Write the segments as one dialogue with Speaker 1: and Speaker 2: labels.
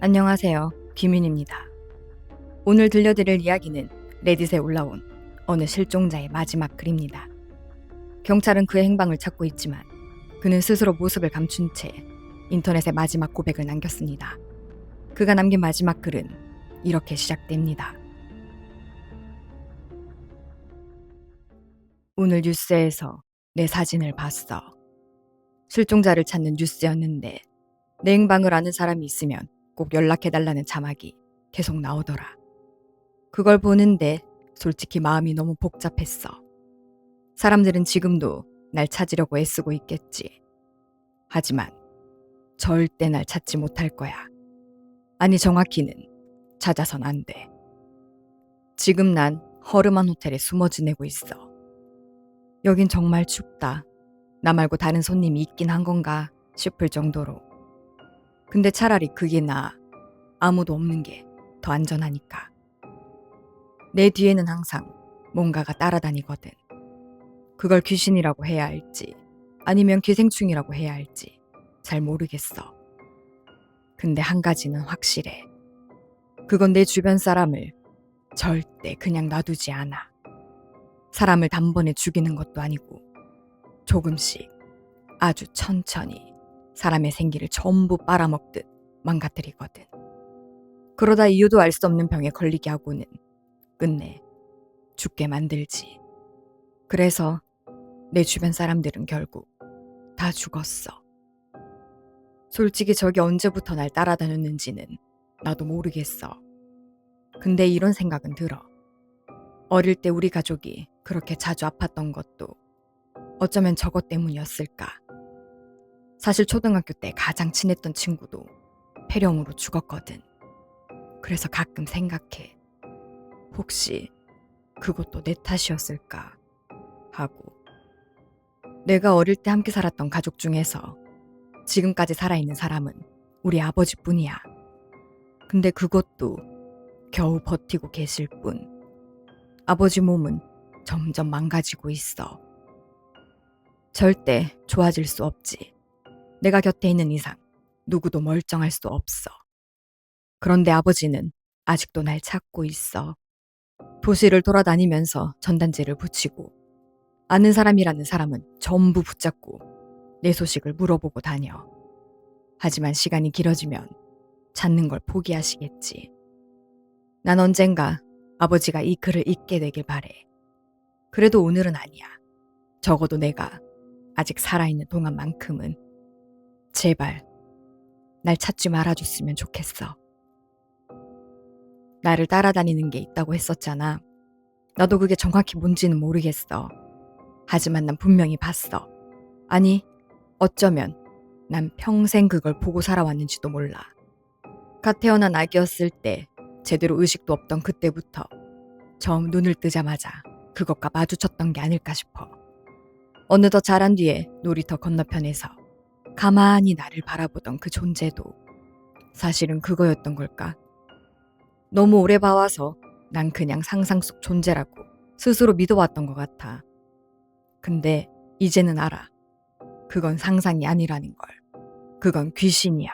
Speaker 1: 안녕하세요. 김윤입니다. 오늘 들려드릴 이야기는 레딧에 올라온 어느 실종자의 마지막 글입니다. 경찰은 그의 행방을 찾고 있지만 그는 스스로 모습을 감춘 채 인터넷에 마지막 고백을 남겼습니다. 그가 남긴 마지막 글은 이렇게 시작됩니다. 오늘 뉴스에서 내 사진을 봤어. 실종자를 찾는 뉴스였는데 내 행방을 아는 사람이 있으면 꼭 연락해달라는 자막이 계속 나오더라. 그걸 보는데 솔직히 마음이 너무 복잡했어. 사람들은 지금도 날 찾으려고 애쓰고 있겠지. 하지만 절대 날 찾지 못할 거야. 아니, 정확히는 찾아선 안 돼. 지금 난 허름한 호텔에 숨어 지내고 있어. 여긴 정말 춥다. 나 말고 다른 손님이 있긴 한 건가 싶을 정도로. 근데 차라리 그게 나아. 아무도 없는 게 더 안전하니까. 내 뒤에는 항상 뭔가가 따라다니거든. 그걸 귀신이라고 해야 할지 아니면 기생충이라고 해야 할지 잘 모르겠어. 근데 한 가지는 확실해. 그건 내 주변 사람을 절대 그냥 놔두지 않아. 사람을 단번에 죽이는 것도 아니고 조금씩 아주 천천히 사람의 생기를 전부 빨아먹듯 망가뜨리거든. 그러다 이유도 알 수 없는 병에 걸리게 하고는 끝내 죽게 만들지. 그래서 내 주변 사람들은 결국 다 죽었어. 솔직히 저게 언제부터 날 따라다녔는지는 나도 모르겠어. 근데 이런 생각은 들어. 어릴 때 우리 가족이 그렇게 자주 아팠던 것도 어쩌면 저것 때문이었을까. 사실 초등학교 때 가장 친했던 친구도 폐렴으로 죽었거든. 그래서 가끔 생각해. 혹시 그것도 내 탓이었을까 하고. 내가 어릴 때 함께 살았던 가족 중에서 지금까지 살아있는 사람은 우리 아버지뿐이야. 근데 그것도 겨우 버티고 계실 뿐. 아버지 몸은 점점 망가지고 있어. 절대 좋아질 수 없지. 내가 곁에 있는 이상 누구도 멀쩡할 수 없어. 그런데 아버지는 아직도 날 찾고 있어. 도시를 돌아다니면서 전단지를 붙이고 아는 사람이라는 사람은 전부 붙잡고 내 소식을 물어보고 다녀. 하지만 시간이 길어지면 찾는 걸 포기하시겠지. 난 언젠가 아버지가 이 글을 읽게 되길 바래. 그래도 오늘은 아니야. 적어도 내가 아직 살아있는 동안만큼은 제발 날 찾지 말아줬으면 좋겠어. 나를 따라다니는 게 있다고 했었잖아. 나도 그게 정확히 뭔지는 모르겠어. 하지만 난 분명히 봤어. 아니, 어쩌면 난 평생 그걸 보고 살아왔는지도 몰라. 갓 태어난 아기였을 때 제대로 의식도 없던 그때부터 처음 눈을 뜨자마자 그것과 마주쳤던 게 아닐까 싶어. 어느덧 자란 뒤에 놀이터 건너편에서 가만히 나를 바라보던 그 존재도 사실은 그거였던 걸까? 너무 오래 봐와서 난 그냥 상상 속 존재라고 스스로 믿어왔던 것 같아. 근데 이제는 알아. 그건 상상이 아니라는 걸. 그건 귀신이야.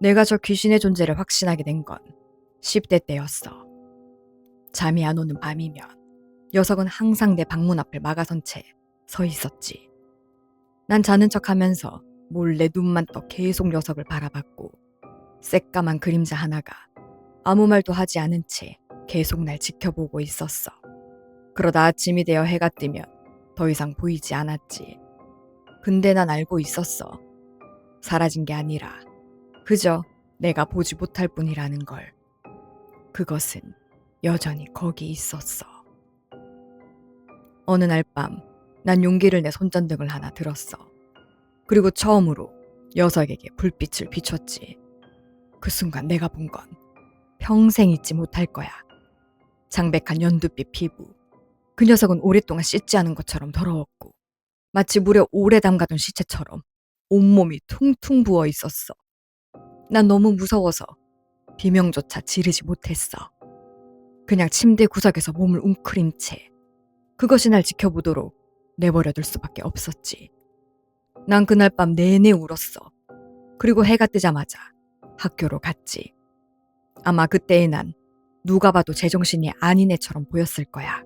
Speaker 1: 내가 저 귀신의 존재를 확신하게 된 건 10대 때였어. 잠이 안 오는 밤이면 녀석은 항상 내 방문 앞을 막아선 채 서 있었지. 난 자는 척하면서 몰래 눈만 떠 계속 녀석을 바라봤고 새까만 그림자 하나가 아무 말도 하지 않은 채 계속 날 지켜보고 있었어. 그러다 아침이 되어 해가 뜨면 더 이상 보이지 않았지. 근데 난 알고 있었어. 사라진 게 아니라 그저 내가 보지 못할 뿐이라는 걸. 그것은 여전히 거기 있었어. 어느 날 밤 난 용기를 내 손전등을 하나 들었어. 그리고 처음으로 녀석에게 불빛을 비췄지. 그 순간 내가 본 건 평생 잊지 못할 거야. 창백한 연두빛 피부. 그 녀석은 오랫동안 씻지 않은 것처럼 더러웠고 마치 물에 오래 담가둔 시체처럼 온몸이 퉁퉁 부어 있었어. 난 너무 무서워서 비명조차 지르지 못했어. 그냥 침대 구석에서 몸을 웅크린 채 그것이 날 지켜보도록 내버려둘 수밖에 없었지. 난 그날 밤 내내 울었어. 그리고 해가 뜨자마자 학교로 갔지. 아마 그때의 난 누가 봐도 제정신이 아닌 애처럼 보였을 거야.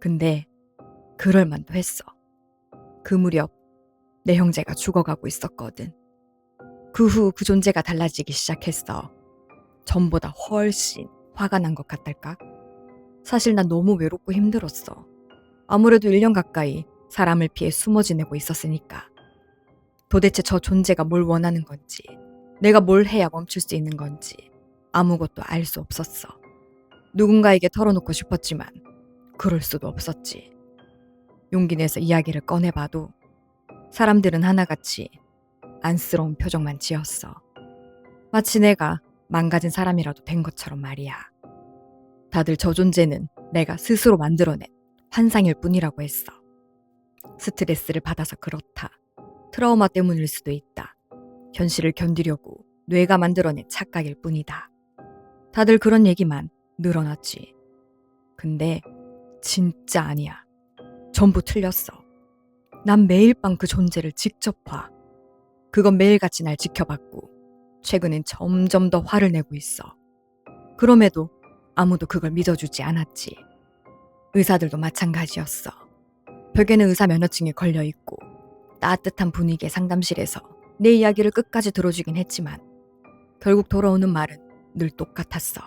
Speaker 1: 근데 그럴 만도 했어. 그 무렵 내 형제가 죽어가고 있었거든. 그 후 그 존재가 달라지기 시작했어. 전보다 훨씬 화가 난 것 같달까? 사실 난 너무 외롭고 힘들었어. 아무래도 1년 가까이 사람을 피해 숨어 지내고 있었으니까. 도대체 저 존재가 뭘 원하는 건지, 내가 뭘 해야 멈출 수 있는 건지 아무것도 알 수 없었어. 누군가에게 털어놓고 싶었지만 그럴 수도 없었지. 용기 내서 이야기를 꺼내봐도 사람들은 하나같이 안쓰러운 표정만 지었어. 마치 내가 망가진 사람이라도 된 것처럼 말이야. 다들 저 존재는 내가 스스로 만들어낸 환상일 뿐이라고 했어. 스트레스를 받아서 그렇다. 트라우마 때문일 수도 있다. 현실을 견디려고 뇌가 만들어낸 착각일 뿐이다. 다들 그런 얘기만 늘어났지. 근데 진짜 아니야. 전부 틀렸어. 난 매일 밤 그 존재를 직접 봐. 그건 매일같이 날 지켜봤고 최근엔 점점 더 화를 내고 있어. 그럼에도 아무도 그걸 믿어주지 않았지. 의사들도 마찬가지였어. 벽에는 의사 면허증이 걸려있고 따뜻한 분위기의 상담실에서 내 이야기를 끝까지 들어주긴 했지만 결국 돌아오는 말은 늘 똑같았어.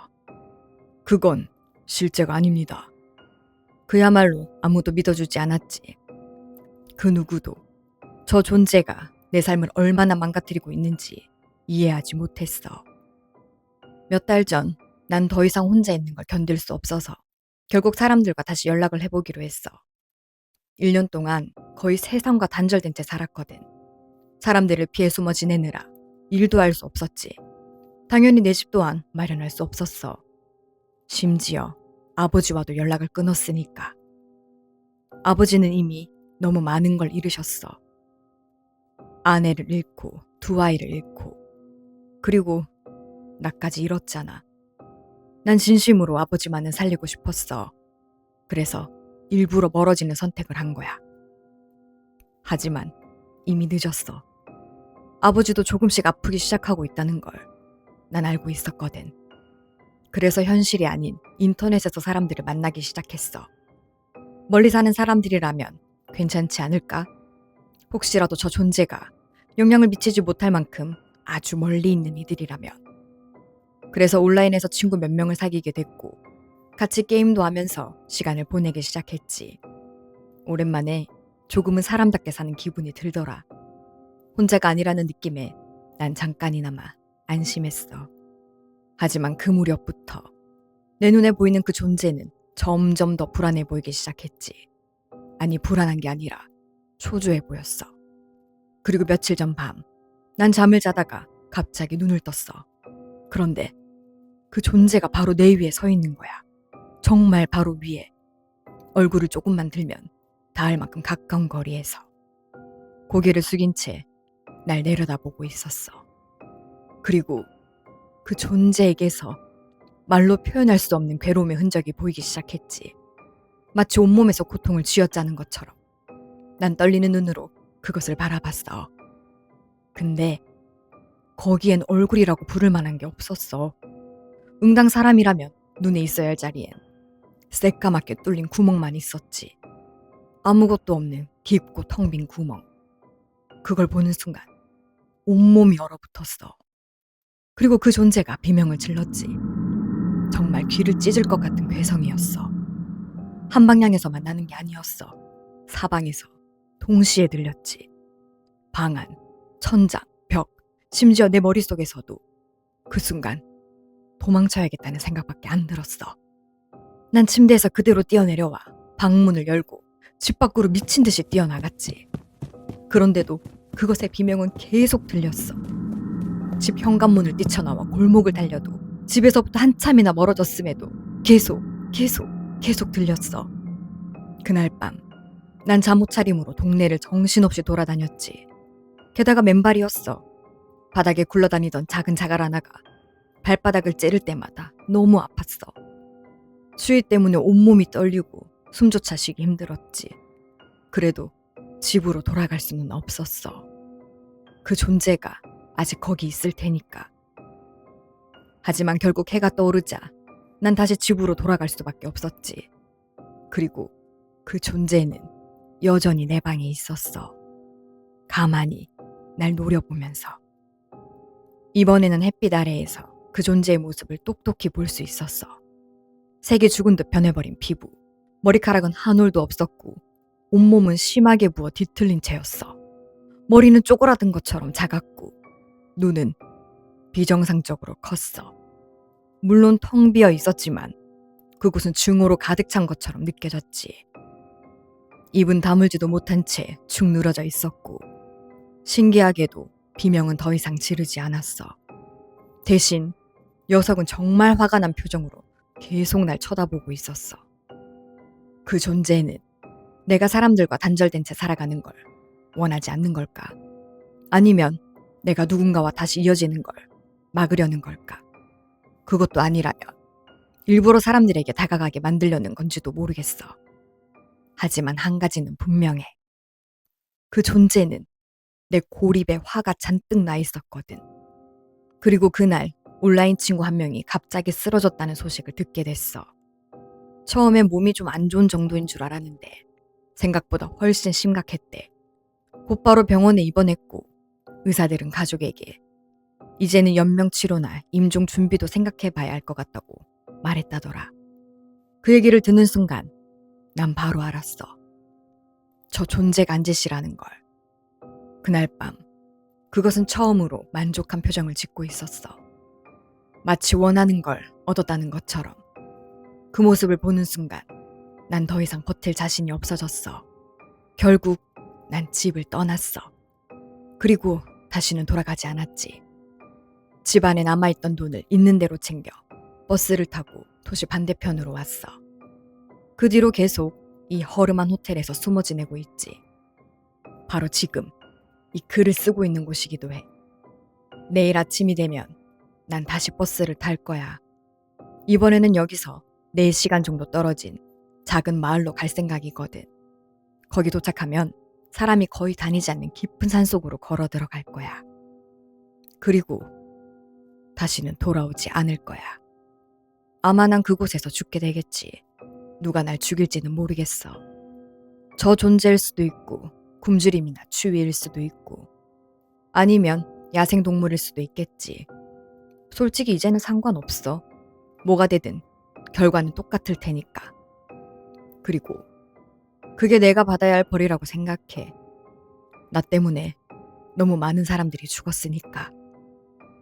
Speaker 1: 그건 실제가 아닙니다. 그야말로 아무도 믿어주지 않았지. 그 누구도 저 존재가 내 삶을 얼마나 망가뜨리고 있는지 이해하지 못했어. 몇 달 전 난 더 이상 혼자 있는 걸 견딜 수 없어서 결국 사람들과 다시 연락을 해보기로 했어. 1년 동안 거의 세상과 단절된 채 살았거든. 사람들을 피해 숨어 지내느라 일도 할 수 없었지. 당연히 내 집 또한 마련할 수 없었어. 심지어 아버지와도 연락을 끊었으니까. 아버지는 이미 너무 많은 걸 잃으셨어. 아내를 잃고 2아이를 잃고 그리고 나까지 잃었잖아. 난 진심으로 아버지만은 살리고 싶었어. 그래서 일부러 멀어지는 선택을 한 거야. 하지만 이미 늦었어. 아버지도 조금씩 아프기 시작하고 있다는 걸 난 알고 있었거든. 그래서 현실이 아닌 인터넷에서 사람들을 만나기 시작했어. 멀리 사는 사람들이라면 괜찮지 않을까? 혹시라도 저 존재가 영향을 미치지 못할 만큼 아주 멀리 있는 이들이라면. 그래서 온라인에서 친구 몇 명을 사귀게 됐고 같이 게임도 하면서 시간을 보내기 시작했지. 오랜만에 조금은 사람답게 사는 기분이 들더라. 혼자가 아니라는 느낌에 난 잠깐이나마 안심했어. 하지만 그 무렵부터 내 눈에 보이는 그 존재는 점점 더 불안해 보이기 시작했지. 아니, 불안한 게 아니라 초조해 보였어. 그리고 며칠 전 밤, 난 잠을 자다가 갑자기 눈을 떴어. 그런데 그 존재가 바로 내 위에 서 있는 거야. 정말 바로 위에. 얼굴을 조금만 들면 닿을 만큼 가까운 거리에서. 고개를 숙인 채 날 내려다보고 있었어. 그리고 그 존재에게서 말로 표현할 수 없는 괴로움의 흔적이 보이기 시작했지. 마치 온몸에서 고통을 쥐어짜는 것처럼. 난 떨리는 눈으로 그것을 바라봤어. 근데 거기엔 얼굴이라고 부를 만한 게 없었어. 응당 사람이라면 눈에 있어야 할 자리엔 새까맣게 뚫린 구멍만 있었지. 아무것도 없는 깊고 텅 빈 구멍. 그걸 보는 순간 온몸이 얼어붙었어. 그리고 그 존재가 비명을 질렀지. 정말 귀를 찢을 것 같은 괴성이었어. 한 방향에서만 나는 게 아니었어. 사방에서 동시에 들렸지. 방 안, 천장, 벽, 심지어 내 머릿속에서도 그 순간 도망쳐야겠다는 생각밖에 안 들었어. 난 침대에서 그대로 뛰어내려와 방문을 열고 집 밖으로 미친 듯이 뛰어나갔지. 그런데도 그것의 비명은 계속 들렸어. 집 현관문을 뛰쳐나와 골목을 달려도 집에서부터 한참이나 멀어졌음에도 계속 들렸어. 그날 밤, 난 잠옷 차림으로 동네를 정신없이 돌아다녔지. 게다가 맨발이었어. 바닥에 굴러다니던 작은 자갈 하나가 발바닥을 찌를 때마다 너무 아팠어. 추위 때문에 온몸이 떨리고 숨조차 쉬기 힘들었지. 그래도 집으로 돌아갈 수는 없었어. 그 존재가 아직 거기 있을 테니까. 하지만 결국 해가 떠오르자 난 다시 집으로 돌아갈 수밖에 없었지. 그리고 그 존재는 여전히 내 방에 있었어. 가만히 날 노려보면서. 이번에는 햇빛 아래에서 그 존재의 모습을 똑똑히 볼 수 있었어. 색이 죽은 듯 변해버린 피부, 머리카락은 한 올도 없었고 온몸은 심하게 부어 뒤틀린 채였어. 머리는 쪼그라든 것처럼 작았고 눈은 비정상적으로 컸어. 물론 텅 비어 있었지만 그곳은 증오로 가득 찬 것처럼 느껴졌지. 입은 다물지도 못한 채 축 늘어져 있었고 신기하게도 비명은 더 이상 지르지 않았어. 대신 녀석은 정말 화가 난 표정으로 계속 날 쳐다보고 있었어. 그 존재는 내가 사람들과 단절된 채 살아가는 걸 원하지 않는 걸까? 아니면 내가 누군가와 다시 이어지는 걸 막으려는 걸까? 그것도 아니라면 일부러 사람들에게 다가가게 만들려는 건지도 모르겠어. 하지만 한 가지는 분명해. 그 존재는 내 고립에 화가 잔뜩 나 있었거든. 그리고 그날 온라인 친구 한 명이 갑자기 쓰러졌다는 소식을 듣게 됐어. 처음엔 몸이 좀 안 좋은 정도인 줄 알았는데 생각보다 훨씬 심각했대. 곧바로 병원에 입원했고 의사들은 가족에게 이제는 연명치료나 임종 준비도 생각해봐야 할 것 같다고 말했다더라. 그 얘기를 듣는 순간 난 바로 알았어. 저 존재가 안 짓이라는 걸. 그날 밤 그것은 처음으로 만족한 표정을 짓고 있었어. 마치 원하는 걸 얻었다는 것처럼. 그 모습을 보는 순간 난 더 이상 버틸 자신이 없어졌어. 결국 난 집을 떠났어. 그리고 다시는 돌아가지 않았지. 집 안에 남아있던 돈을 있는 대로 챙겨 버스를 타고 도시 반대편으로 왔어. 그 뒤로 계속 이 허름한 호텔에서 숨어 지내고 있지. 바로 지금 이 글을 쓰고 있는 곳이기도 해. 내일 아침이 되면 난 다시 버스를 탈 거야. 이번에는 여기서 4시간 정도 떨어진 작은 마을로 갈 생각이거든. 거기 도착하면 사람이 거의 다니지 않는 깊은 산속으로 걸어 들어갈 거야. 그리고 다시는 돌아오지 않을 거야. 아마 난 그곳에서 죽게 되겠지. 누가 날 죽일지는 모르겠어. 저 존재일 수도 있고 굶주림이나 추위일 수도 있고 아니면 야생동물일 수도 있겠지. 솔직히 이제는 상관없어. 뭐가 되든 결과는 똑같을 테니까. 그리고 그게 내가 받아야 할 벌이라고 생각해. 나 때문에 너무 많은 사람들이 죽었으니까.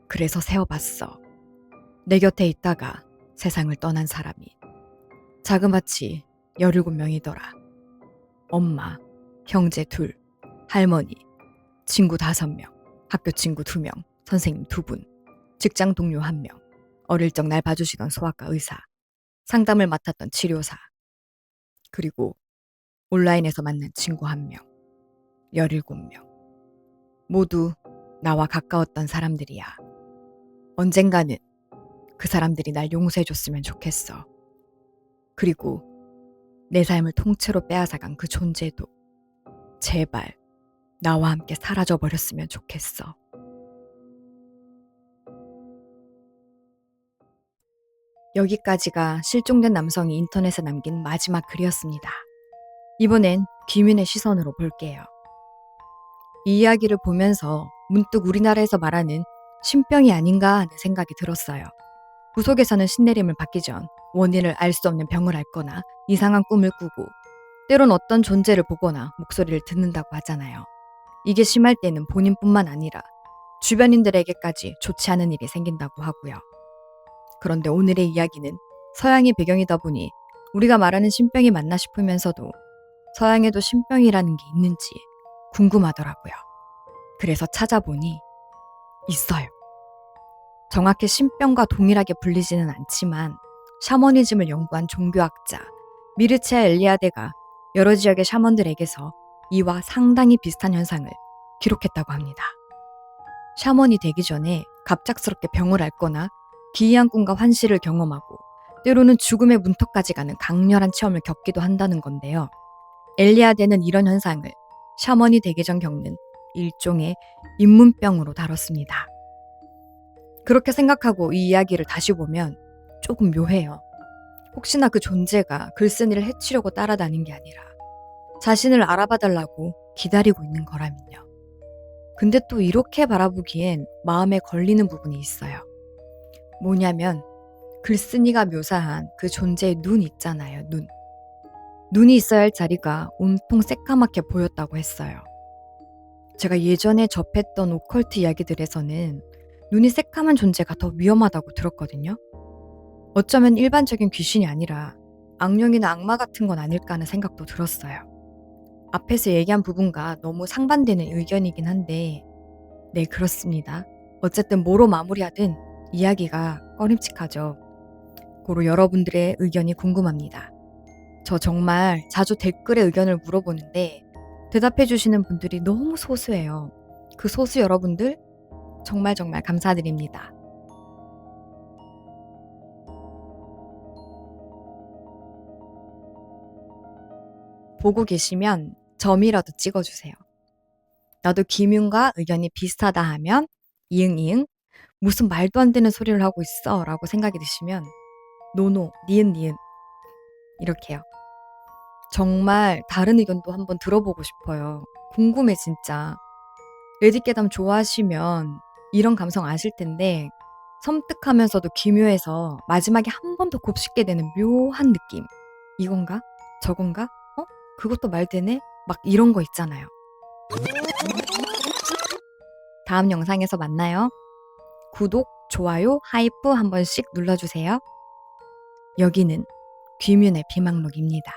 Speaker 1: 그래서 세어봤어. 내 곁에 있다가 세상을 떠난 사람이. 자그마치 17명이더라. 엄마, 형제 2, 할머니, 친구 5명, 학교 친구 2명, 선생님 2분, 직장 동료 1명, 어릴 적 날 봐주시던 소아과 의사, 상담을 맡았던 치료사, 그리고 온라인에서 만난 친구 1명, 17명. 모두 나와 가까웠던 사람들이야. 언젠가는 그 사람들이 날 용서해줬으면 좋겠어. 그리고 내 삶을 통째로 빼앗아간 그 존재도 제발 나와 함께 사라져버렸으면 좋겠어. 여기까지가 실종된 남성이 인터넷에 남긴 마지막 글이었습니다. 이번엔 귀민의 시선으로 볼게요. 이 이야기를 보면서 문득 우리나라에서 말하는 신병이 아닌가 하는 생각이 들었어요. 구속에서는 신내림을 받기 전 원인을 알 수 없는 병을 앓거나 이상한 꿈을 꾸고 때론 어떤 존재를 보거나 목소리를 듣는다고 하잖아요. 이게 심할 때는 본인뿐만 아니라 주변인들에게까지 좋지 않은 일이 생긴다고 하고요. 그런데 오늘의 이야기는 서양이 배경이다 보니 우리가 말하는 신병이 맞나 싶으면서도 서양에도 신병이라는 게 있는지 궁금하더라고요. 그래서 찾아보니 있어요. 정확히 신병과 동일하게 불리지는 않지만 샤머니즘을 연구한 종교학자 미르체아 엘리아데가 여러 지역의 샤먼들에게서 이와 상당히 비슷한 현상을 기록했다고 합니다. 샤먼이 되기 전에 갑작스럽게 병을 앓거나 기이한 꿈과 환시를 경험하고 때로는 죽음의 문턱까지 가는 강렬한 체험을 겪기도 한다는 건데요. 엘리아데는 이런 현상을 샤먼이 되기 전 겪는 일종의 인문병으로 다뤘습니다. 그렇게 생각하고 이 이야기를 다시 보면 조금 묘해요. 혹시나 그 존재가 글쓴이를 해치려고 따라다닌 게 아니라 자신을 알아봐 달라고 기다리고 있는 거라면요. 근데 또 이렇게 바라보기엔 마음에 걸리는 부분이 있어요. 뭐냐면 글쓴이가 묘사한 그 존재의 눈 있잖아요, 눈. 눈이 있어야 할 자리가 온통 새까맣게 보였다고 했어요. 제가 예전에 접했던 오컬트 이야기들에서는 눈이 새까만 존재가 더 위험하다고 들었거든요. 어쩌면 일반적인 귀신이 아니라 악령이나 악마 같은 건 아닐까 하는 생각도 들었어요. 앞에서 얘기한 부분과 너무 상반되는 의견이긴 한데, 네, 그렇습니다. 어쨌든 뭐로 마무리하든 이야기가 꺼림칙하죠. 고로 여러분들의 의견이 궁금합니다. 저 정말 자주 댓글에 의견을 물어보는데 대답해 주시는 분들이 너무 소수예요. 그 소수 여러분들 정말 정말 감사드립니다. 보고 계시면 점이라도 찍어주세요. 나도 김윤과 의견이 비슷하다 하면 이응 이응 무슨 말도 안 되는 소리를 하고 있어 라고 생각이 드시면 노노 니은 니은 이렇게요. 정말 다른 의견도 한번 들어보고 싶어요. 궁금해 진짜. 레딧 괴담 좋아하시면 이런 감성 아실 텐데 섬뜩하면서도 기묘해서 마지막에 한 번 더 곱씹게 되는 묘한 느낌. 이건가? 저건가? 그것도 말 되네? 막 이런 거 있잖아요. 다음 영상에서 만나요. 구독, 좋아요, 하이프 한 번씩 눌러주세요. 여기는 귀문의 비망록입니다.